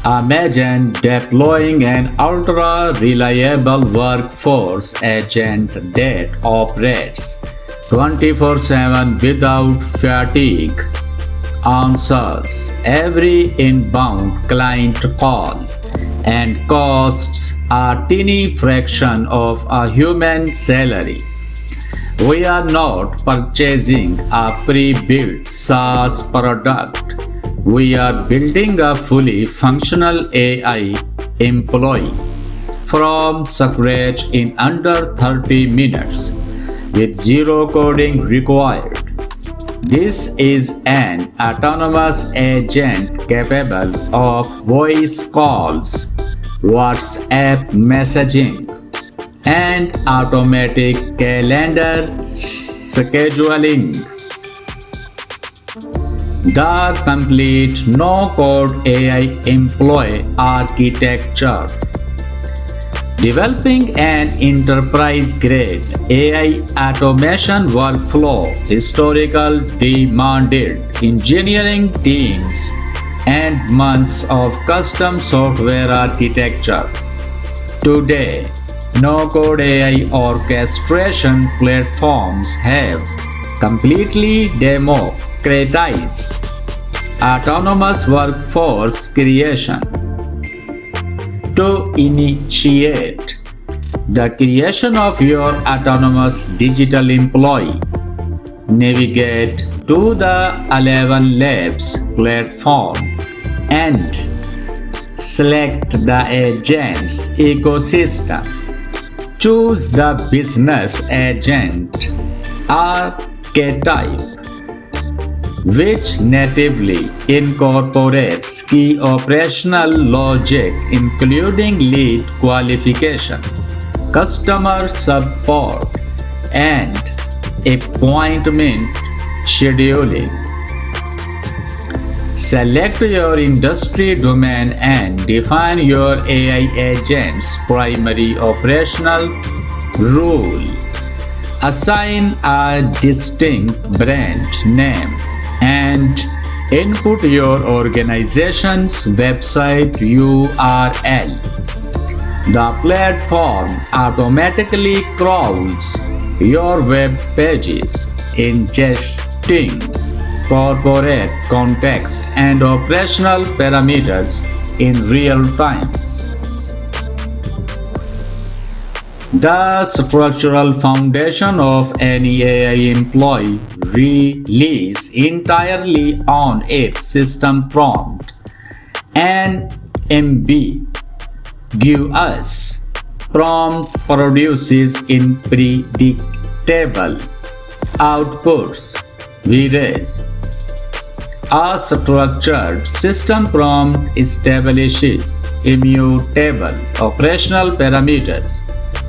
Imagine deploying an ultra-reliable workforce agent that operates 24/7 without fatigue, answers every inbound client call, and costs a tiny fraction of a human salary. We are not purchasing a pre-built SaaS product. We are building a fully functional AI employee from scratch in under 30 minutes with zero coding required. This is an autonomous agent capable of voice calls, WhatsApp messaging, and automatic calendar scheduling. The complete no-code AI employee architecture. Developing an enterprise-grade AI automation workflow historically demanded engineering teams and months of custom software architecture. Today, no-code AI orchestration platforms have completely democratized autonomous workforce creation. To initiate the creation of your autonomous digital employee, navigate to the ElevenLabs platform and select the agent's ecosystem. Choose the business agent archetype, which natively incorporates key operational logic including lead qualification, customer support, and appointment scheduling. Select your industry domain and define your AI agent's primary operational role. Assign a distinct brand name and input your organization's website URL. The platform automatically crawls your web pages, ingesting corporate context and operational parameters in real time. The structural foundation of any AI employee relies entirely on its system prompt. An ambiguous prompt produces unpredictable outputs, whereas a structured system prompt establishes immutable operational parameters.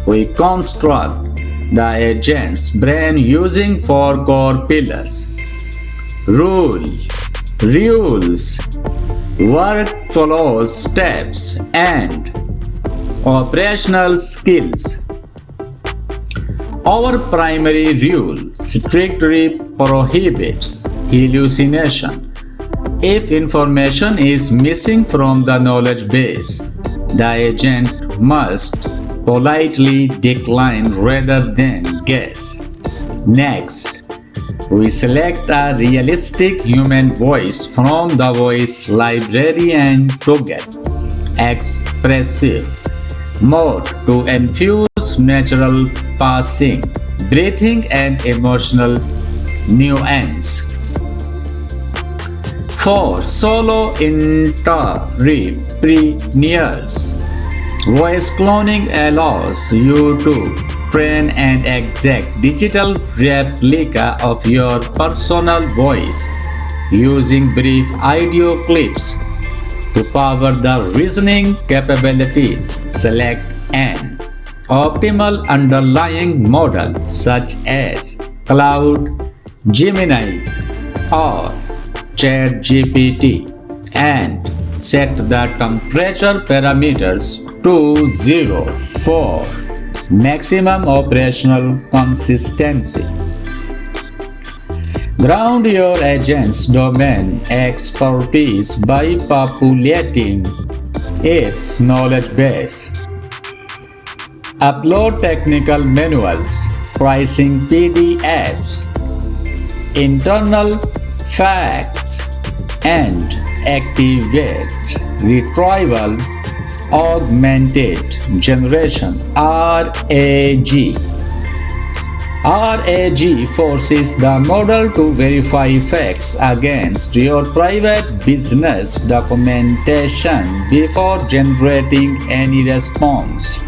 We construct the agent's brain using four core pillars: rules, workflows, steps, and operational skills. Our primary rule strictly prohibits hallucination. If information is missing from the knowledge base, the agent must politely decline rather than guess. Next, we select a realistic human voice from the voice library and toggle expressive mode to infuse natural passing, breathing, and emotional nuance. For solo entrepreneurs, voice cloning allows you to train an exact digital replica of your personal voice using brief audio clips. To power the reasoning capabilities, select an optimal underlying model such as Cloud, Gemini, or ChatGPT and set the temperature parameters to 0 for maximum operational consistency. Ground your agent's domain expertise by populating its knowledge base. Upload technical manuals, pricing PDFs, internal facts, and activate retrieval augmented generation RAG. RAG forces the model to verify facts against your private business documentation before generating any response.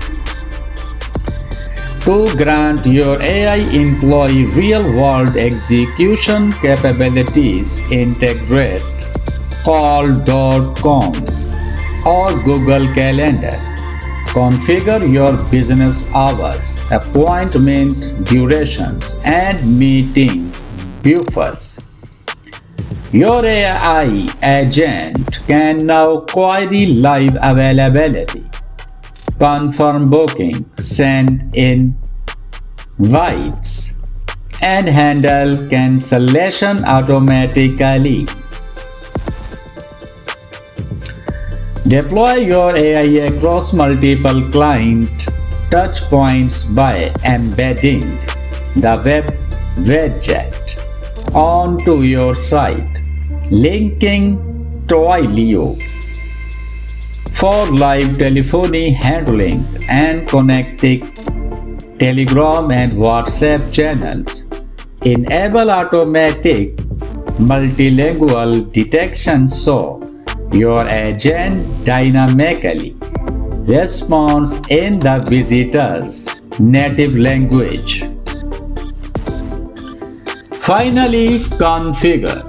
To grant your AI employee real-world execution capabilities, integrate call.com or Google Calendar. Configure your business hours, appointment durations, and meeting buffers. Your AI agent can now query live availability, confirm booking, send invites, and handle cancellation automatically. Deploy your AI across multiple client touchpoints by embedding the web widget onto your site, linking Twilio for live telephony handling and connecting Telegram and WhatsApp channels. Enable automatic multilingual detection so your agent dynamically responds in the visitor's native language. Finally, configure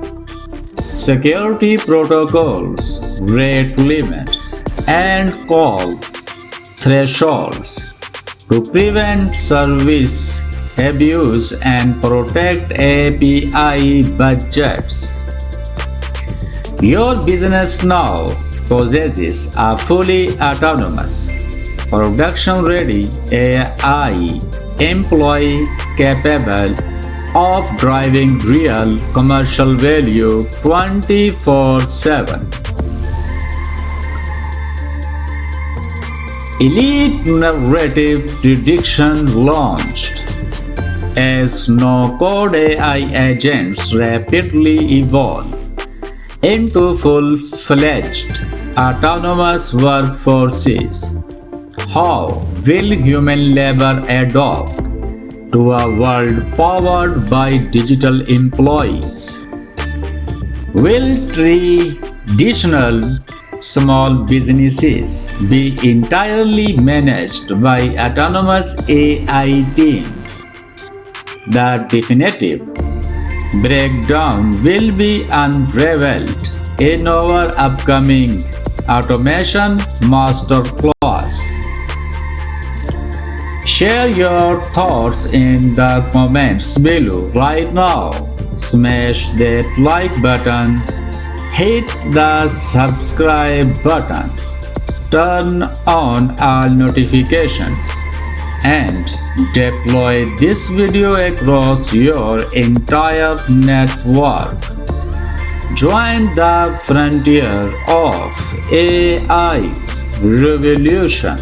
security protocols, rate limits, and call thresholds to prevent service abuse and protect API budgets. Your business now possesses a fully autonomous, production-ready AI employee capable of driving real commercial value 24/7. Elite Narrative Prediction launched. As no-code AI agents rapidly evolve into full-fledged autonomous workforces, how will human labor adapt to a world powered by digital employees? Will traditional small businesses be entirely managed by autonomous AI teams? The definitive breakdown will be unraveled in our upcoming automation masterclass. Share your thoughts in the comments below right now. Smash that like button, hit the subscribe button, turn on all notifications, and deploy this video across your entire network. Join the frontier of AI revolution.